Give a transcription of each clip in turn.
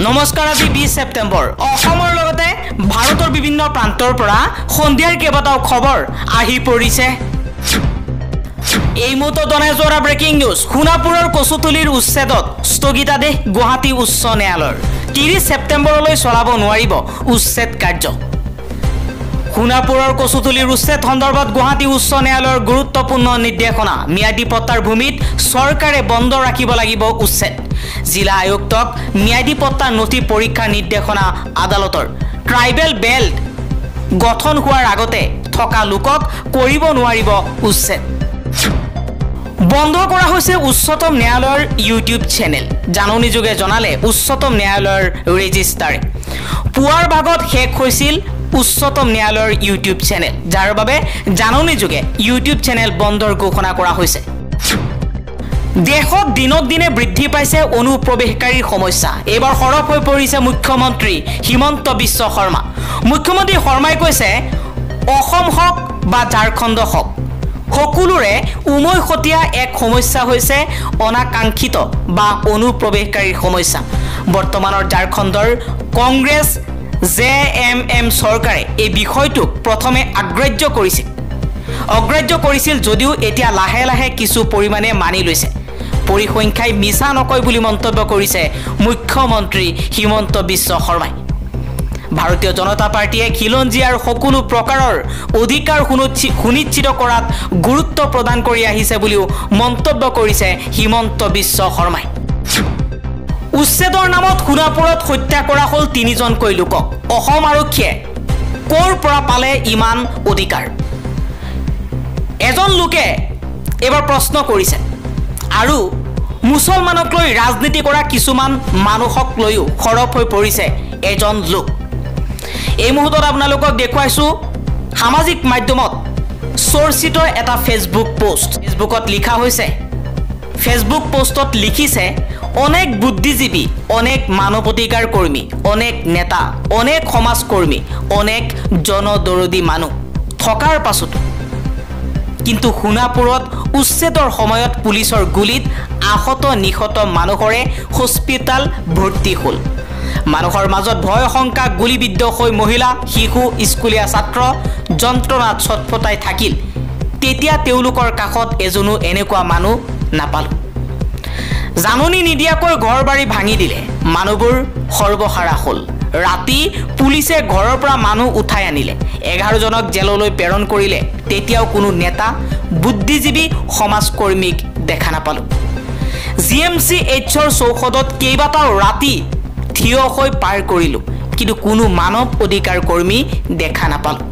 নমস্কাৰ আজি 20 সেপ্টেম্বৰ অসমৰ লগতে ভাৰতৰ বিভিন্ন প্ৰান্তৰ পৰা সন্ধিয়াৰ কেইবাটাও খবৰ আহি পৰিছে এই মুহূৰ্তত জনাই যোৱা ব্ৰেকিং নিউজ সোণাপুৰৰ কচুতলিৰ উচ্ছেদত স্থগিতাদেশ গুৱাহাটী উচ্চ ন্যায়ালয়ৰ 30 সেপ্টেম্বৰলৈ চলাব নোৱাৰিব উচ্ছেদ কাৰ্য সোণাপুৰৰ কচুতলিৰ উচ্ছেদ সন্দৰ্ভত গুৱাহাটী উচ্চ ন্যায়ালয়ৰ গুৰুত্বপূৰ্ণ নিৰ্দেশনা ম্যাদী পট্টাৰ ভূমিত চৰকাৰে বন্ধ ৰাখিব লাগিব উচ্ছেদ জিলা আয়ুক্তক ম্যাদী পট্টাৰ নথি পৰীক্ষাৰ নিৰ্দেশনা আদালতৰ ট্ৰাইবেল বেল্ট গঠন হোৱাৰ আগতে থকা লোকক কৰিব নোৱাৰিব উচ্ছেদ বন্ধ কৰা হৈছে উচ্চতম ন্যায়ালয়ৰ ইউটিউব চেনেল জাননী যোগে জনালে উচ্চতম ন্যায়ালয়ৰ ৰেজিষ্ট্ৰাৰে পুৱাৰ ভাগত শেষ হৈছিল উচ্চতম ন্যায়ালয়ৰ ইউটিউব চেনেল যাৰ বাবে জাননী যোগে ইউটিউব চেনেল বন্ধৰ ঘোষণা কৰা হৈছে দেশত দিনক দিনে বৃদ্ধি পাইছে অনুপ্ৰৱেশকাৰীৰ সমস্যা এবাৰ সৰব হৈ পৰিছে মুখ্যমন্ত্ৰী হিমন্ত বিশ্ব শৰ্মা মুখ্যমন্ত্ৰী শৰ্মাই কৈছে অসম হক বা ঝাৰখণ্ড হক সকলোৰে উমৈহতীয়া এক সমস্যা হৈছে অনাকাংক্ষিত বা অনুপ্ৰৱেশকাৰীৰ সমস্যা বৰ্তমানৰ ঝাৰখণ্ডৰ কংগ্ৰেছ জেএমএম চৰকাৰে এই বিষয়টোক প্ৰথমে অগ্ৰাহ্য কৰিছিল যদিও এতিয়া লাহে লাহে কিছু পৰিমাণে মানি লৈছে পৰিসংখ্যাই মিছা নকয় বুলি মন্তব্য কৰিছে মুখ্যমন্ত্ৰী হিমন্ত বিশ্ব শৰ্মাই ভাৰতীয় জনতা পাৰ্টিয়ে খিলঞ্জীয়াৰ সকলো প্ৰকাৰৰ অধিকাৰ সুনিশ্চিত কৰাত গুৰুত্ব প্ৰদান কৰি আহিছে বুলিও মন্তব্য কৰিছে হিমন্ত বিশ্ব শৰ্মাই উচ্ছেদৰ নামত সোণাপুৰত হত্যা কৰা হ'ল 3জনকৈ লোকক অসম আৰক্ষীয়ে ক'ৰ পৰা পালে ইমান অধিকাৰ এজন লোকে এবাৰ প্ৰশ্ন কৰিছে আৰু মুছলমানক লৈ ৰাজনীতি কৰা কিছুমান মানুহক লৈও সৰব হৈ পৰিছে এজন লোক এই মুহূৰ্তত আপোনালোকক দেখুৱাইছো সামাজিক মাধ্যমত চৰ্চিত এটা ফেচবুক পোষ্ট ফেচবুকত লিখা হৈছে ফেচবুক পোষ্টত লিখিছে অনেক বুদ্ধিজীৱী অনেক মানৱধিকাৰ কৰ্মী অনেক নেতা অনেক সমাজকৰ্মী অনেক জনদৰদী মানুহ থকাৰ পাছত কিন্তু সোণাপুৰত উচ্ছেদৰ সময়ত পুলিচৰ গুলিত আহত নিহত মানুহৰে হস্পিটাল ভৰ্তি হ'ল মানুহৰ মাজত ভয় শংকা গুলিবিদ্ধ হৈ মহিলা শিশু স্কুলীয়া ছাত্ৰ যন্ত্ৰণাত ছটফটাই থাকিল তেতিয়া তেওঁলোকৰ কাষত এজনো এনেকুৱা মানুহ নাপালো জাননী নিদিয়াকৈ ঘৰবাৰী ভাঙি দিলে মানুহবোৰ সৰ্বহাৰা হ'ল ৰাতি পুলিচে ঘৰৰ পৰা মানুহ উঠাই আনিলে 11 জনক জেললৈ প্ৰেৰণ কৰিলে তেতিয়াও কোনো নেতা বুদ্ধিজীৱী সমাজকৰ্মীক দেখা নাপালো জিএমচি এইচৰ চৌহদত কেইবাটাও ৰাতি থিয় হৈ পাৰ কৰিলো কিন্তু কোনো মানৱ অধিকাৰ কৰ্মী দেখা নাপালো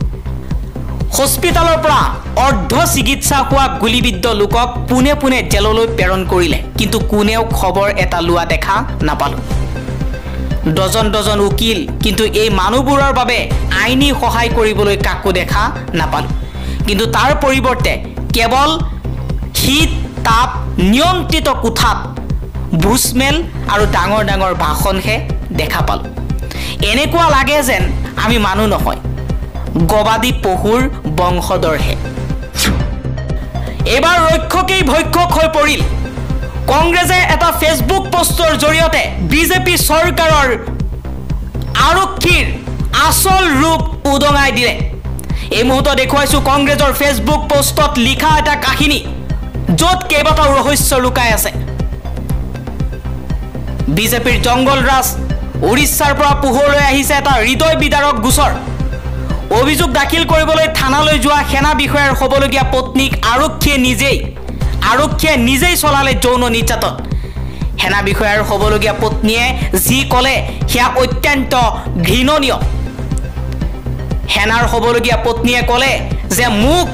হস্পিটালৰ পৰা অৰ্ধ চিকিৎসা হোৱা গুলিবিদ্ধ লোকক পুনে পুনে জেললৈ প্ৰেৰণ কৰিলে কিন্তু কোনেও খবৰ এটা লোৱা দেখা নাপালো ডজন উকিল কিন্তু এই মানুহবোৰৰ বাবে আইনী সহায় কৰিবলৈ কাকো দেখা নাপালো কিন্তু তাৰ পৰিৱৰ্তে কেৱল শীত তাপ নিয়ন্ত্ৰিত কোঠাত ভুচমেল আৰু ডাঙৰ ডাঙৰ ভাষণহে দেখা পালো এনেকুৱা লাগে যেন আমি মানুহ নহয় গবাদি পহুৰ বংশধৰহে এবাৰ ৰক্ষকেই ভক্ষক হৈ পৰিল কংগ্ৰেছে এটা ফেচবুক পোষ্টৰ জৰিয়তে বিজেপি চৰকাৰৰ আৰক্ষীৰ আসল ৰূপ উদঙাই দিলে এই মুহূৰ্তত দেখুৱাইছো কংগ্ৰেছৰ ফেচবুক পোষ্টত লিখা এটা কাহিনী য'ত কেইবাটাও ৰহস্য লুকাই আছে বিজেপিৰ জংগল ৰাজ উৰিষ্যাৰ পৰা পোহৰলৈ আহিছে এটা হৃদয় বিদাৰক গোচৰ অভিযোগ দাখিল কৰিবলৈ থানালৈ যোৱা সেনা বিষয়াৰ হ'বলগীয়া পত্নীক আৰক্ষীয়ে নিজেই চলালে যৌন নিৰ্যাতন সেনা বিষয়াৰ হ'বলগীয়া পত্নীয়ে যি ক'লে সেয়া অত্যন্ত ঘৃণনীয় সেনাৰ হ'বলগীয়া পত্নীয়ে ক'লে যে মোক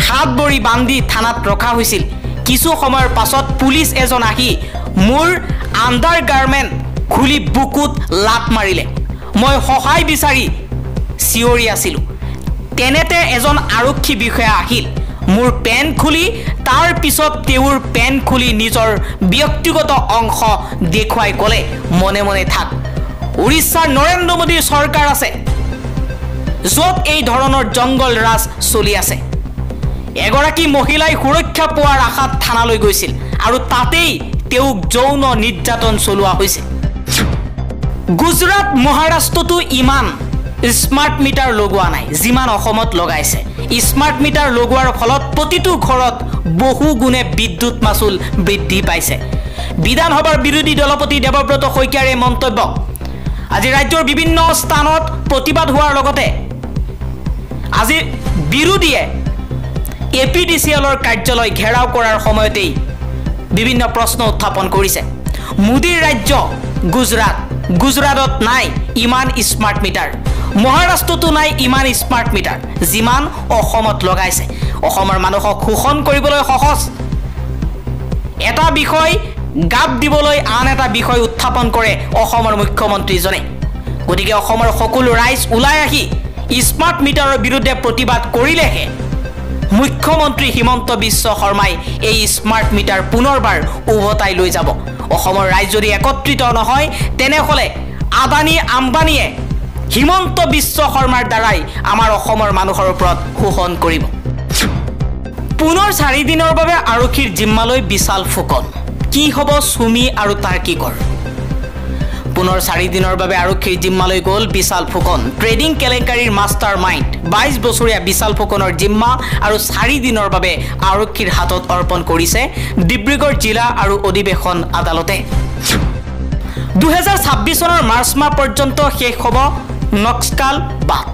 হাত ভৰি বান্ধি থানাত ৰখা হৈছিল কিছু সময়ৰ পাছত পুলিচ এজন আহি মোৰ আণ্ডাৰগাৰ্মেণ্ট খুলি বুকুত লাট মাৰিলে মই সহায় বিচাৰি চিঞৰি আছিলোঁ তেনেতে এজন আৰক্ষী বিষয়া আহিল মোৰ পেন খুলি তাৰ পিছত তেওঁৰ পেন খুলি নিজৰ ব্যক্তিগত অংশ দেখুৱাই ক'লে মনে মনে থাক উৰিষ্যাৰ নৰেন্দ্ৰ মোদীৰ চৰকাৰ আছে য'ত এই ধৰণৰ জংগল ৰাজ চলি আছে এগৰাকী মহিলাই সুৰক্ষা পোৱাৰ আশাত থানালৈ গৈছিল আৰু তাতেই তেওঁক যৌন নিৰ্যাতন চলোৱা হৈছে গুজৰাট মহাৰাষ্ট্ৰতো ইমান স্মাৰ্ট মিটাৰ লগোৱা নাই যিমান অসমত লগাইছে স্মাৰ্ট মিটাৰ লগোৱাৰ ফলত প্ৰতিটো ঘৰত বহু গুণে বিদ্যুৎ মাচুল বৃদ্ধি পাইছে বিধানসভাৰ বিৰোধী দলপতি দেৱব্ৰত শইকীয়াৰ এই মন্তব্য আজি ৰাজ্যৰ বিভিন্ন স্থানত প্ৰতিবাদ হোৱাৰ লগতে আজি বিৰোধীয়ে এপিডিচিএলৰ কাৰ্যালয় ঘেৰাও কৰাৰ সময়তেই বিভিন্ন প্ৰশ্ন উত্থাপন কৰিছে মোদীৰ ৰাজ্য গুজৰাটত নাই ইমান স্মাৰ্ট মিটাৰ মহাৰাষ্ট্ৰতো নাই ইমান স্মাৰ্ট মিটাৰ যিমান অসমত লগাইছে অসমৰ মানুহক শোষণ কৰিবলৈ সহজ এটা বিষয় গাপ দিবলৈ আন এটা বিষয় উত্থাপন কৰে অসমৰ মুখ্যমন্ত্ৰীজনে গতিকে অসমৰ সকলো ৰাইজ ওলাই আহি স্মাৰ্ট মিটাৰৰ বিৰুদ্ধে প্ৰতিবাদ কৰিলেহে মুখ্যমন্ত্ৰী হিমন্ত বিশ্ব শৰ্মাই এই স্মাৰ্ট মিটাৰ পুনৰবাৰ উভতাই লৈ যাব অসমৰ ৰাইজ যদি একত্ৰিত নহয় তেনেহলে আদানী আম্বানীয়ে হিমন্ত বিশ্ব শৰ্মাৰ দ্বাৰাই আমাৰ অসমৰ মানুহৰ ওপৰত শোষণ কৰিব পুনৰ 4 দিনৰ বাবে আৰক্ষীৰ জিম্মালৈ বিশাল ফুকন কি হ'ব সুমি আৰু তাৰ্কিকৰ পুনৰ 4 দিনৰ বাবে আৰক্ষীৰ জিম্মালৈ গ'ল বিশাল ফুকন ট্ৰেডিং কেলেংকাৰীৰ মাষ্টাৰ মাইণ্ড 22 বছৰীয়া বিশাল ফুকনৰ জিম্মা আৰু 4 দিনৰ বাবে আৰক্ষীৰ হাতত অৰ্পণ কৰিছে ডিব্ৰুগড় জিলা আৰু অধিৱেশন আদালতে 2026 চনৰ মাৰ্চ মাহ পৰ্যন্ত শেষ হ'ব নক্সাল বাদ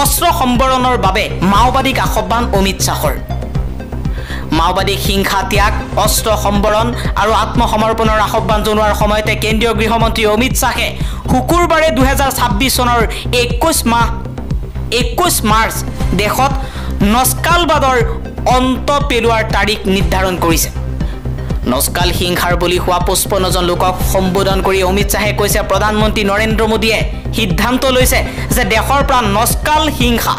অস্ত্ৰ সম্বৰণৰ বাবে মাওবাদীক আহ্বান অমিত শাহৰ মাওবাদীক হিংসা ত্যাগ অস্ত্ৰ সম্বৰণ আৰু আত্মসমৰ্পণৰ আহ্বান জনোৱাৰ সময়তে কেন্দ্ৰীয় গৃহমন্ত্ৰী অমিত শাহে শুকুৰবাৰে 2026 চনৰ 21 মাৰ্চ দেশত নক্সালবাদৰ অন্ত পেলোৱাৰ তাৰিখ নিৰ্ধাৰণ কৰিছে নক্সাল হিংসাৰ বলি হোৱা 55 জন লোকক সম্বোধন কৰি অমিত শাহে কৈছে প্ৰধানমন্ত্ৰী নৰেন্দ্ৰ মোদীয়ে সিদ্ধান্ত লৈছে যে দেশৰ পৰা নক্সাল হিংসা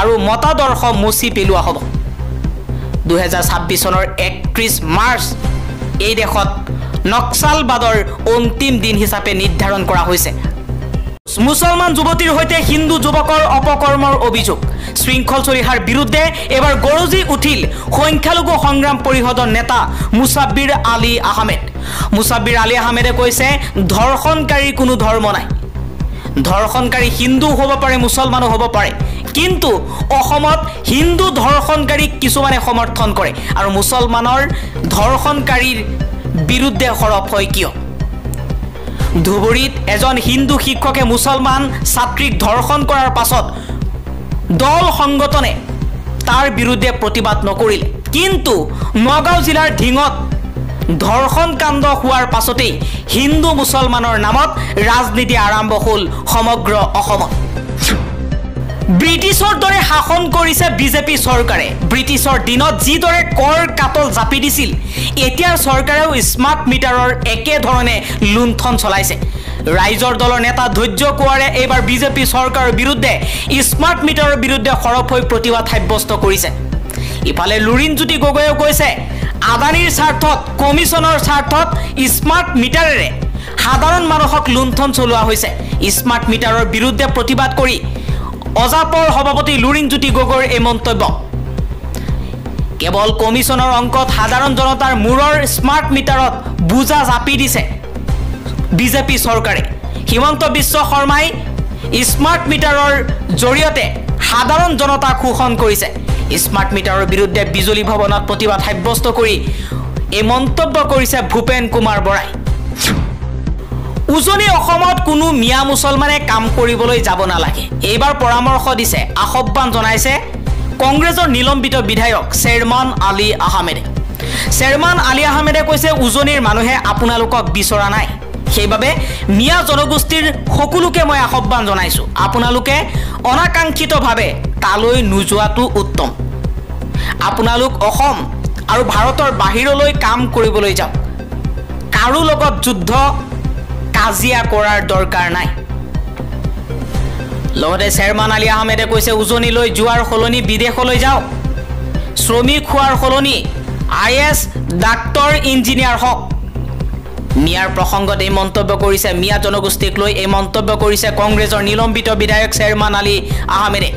আৰু মতাদৰ্শ মুছি পেলোৱা হ'ব 2026 চনৰ 31 মাৰ্চ এই দেশত নক্সালবাদৰ অন্তিম দিন হিচাপে নিৰ্ধাৰণ কৰা হৈছে মুছলমান যুৱতীৰ হৈতে হিন্দু যুৱকৰ অপকৰ্মৰ অভিযোগ শৃংখল চৰিহাৰ বিৰুদ্ধে এবাৰ গৰজি উঠিল সংখ্যালঘু সংগ্ৰাম পৰিষদৰ নেতা মুছাব্বিৰ আলী আহমেদে কৈছে ধৰ্ষণকাৰীৰ কোনো ধৰ্ম নাই ধৰ্ষণকাৰী হিন্দু হ'ব পাৰে মুছলমানো হ'ব পাৰে কিন্তু অসমত হিন্দু ধৰ্ষণকাৰীক কিছুমানে সমৰ্থন কৰে আৰু মুছলমানৰ ধৰ্ষণকাৰীৰ বিৰুদ্ধে সৰব হয় কিয় ধুবুৰীত এজন হিন্দু শিক্ষকে মুছলমান ছাত্ৰীক ধৰ্ষণ কৰাৰ পাছত দল সংগঠনে তাৰ বিৰুদ্ধে প্ৰতিবাদ নকৰিলে কিন্তু নগাঁও জিলাৰ ঢিঙত ধৰ্ষণ কাণ্ড হোৱাৰ পাছতেই হিন্দু মুছলমানৰ নামত ৰাজনীতি আৰম্ভ হ'ল সমগ্ৰ অসমত ব্ৰিটিছৰ দৰে শাসন কৰিছে বিজেপি চৰকাৰে ব্ৰিটিছৰ দিনত যিদৰে কৰ কাটল জাপি দিছিল এতিয়াৰ চৰকাৰেও স্মাৰ্ট মিটাৰৰ একে ধৰণে লুণ্ঠন চলাইছে ৰাইজৰ দলৰ নেতা ধৈৰ্য কোঁৱৰে এইবাৰ বিজেপি চৰকাৰৰ বিৰুদ্ধে স্মাৰ্ট মিটাৰৰ বিৰুদ্ধে সৰব হৈ প্ৰতিবাদ সাব্যস্ত কৰিছে ইফালে লুৰিণজ্যোতি গগৈয়ে কৈছে আদানীৰ স্বাৰ্থত কমিছনৰ স্বাৰ্থত স্মাৰ্ট মিটাৰেৰে সাধাৰণ মানুহক লুণ্ঠন চলোৱা হৈছে স্মাৰ্ট মিটাৰৰ বিৰুদ্ধে প্ৰতিবাদ কৰি অজাপৰ সভাপতি লুৰিণজ্যোতি গগৈৰ এই মন্তব্য কেৱল কমিছনৰ অংকত সাধাৰণ জনতাৰ মূৰৰ স্মাৰ্ট মিটাৰত বুজা জাপি দিছে বিজেপি চৰকাৰে হিমন্ত বিশ্ব শৰ্মাই স্মাৰ্ট মিটাৰৰ জৰিয়তে সাধাৰণ জনতাক শোষণ কৰিছে স্মাৰ্ট মিটাৰৰ বিৰুদ্ধে বিজুলী ভৱনত প্ৰতিবাদ সাব্যস্ত কৰি এই মন্তব্য কৰিছে ভূপেন কুমাৰ বৰাই উজনি অসমত কোনো মিয়া মুছলমানে কাম কৰিবলৈ যাব নালাগে এইবাৰ পৰামৰ্শ দিছে আহ্বান জনাইছে কংগ্ৰেছৰ নিলম্বিত বিধায়ক চেয়াৰমান আলী আহমেদে কৈছে উজনিৰ মানুহে আপোনালোকক বিচৰা নাই সেইবাবে মিয়া জনগোষ্ঠীৰ সকলোকে মই আহ্বান জনাইছো আপোনালোকে অনাকাংক্ষিতভাৱে তালৈ নোযোৱাটো উত্তম আপোনালোক অসম আৰু ভাৰতৰ বাহিৰলৈ কাম কৰিবলৈ যাওক কাৰো লগত যুদ্ধ কাজিয়া কৰাৰ দৰকাৰ নাই লগতে চেয়াৰমান আলী আহমেদে কৈছে উজনিলৈ যোৱাৰ সলনি বিদেশলৈ যাওক শ্ৰমিক হোৱাৰ সলনি IAS ডাক্তৰ ইঞ্জিনিয়াৰ হওক মিয়াৰ প্ৰসংগত এই মন্তব্য কৰিছে মিয়া জনগোষ্ঠীক লৈ এই মন্তব্য কৰিছে কংগ্ৰেছৰ নিলম্বিত বিধায়ক চেয়াৰমান আলী আহমেদে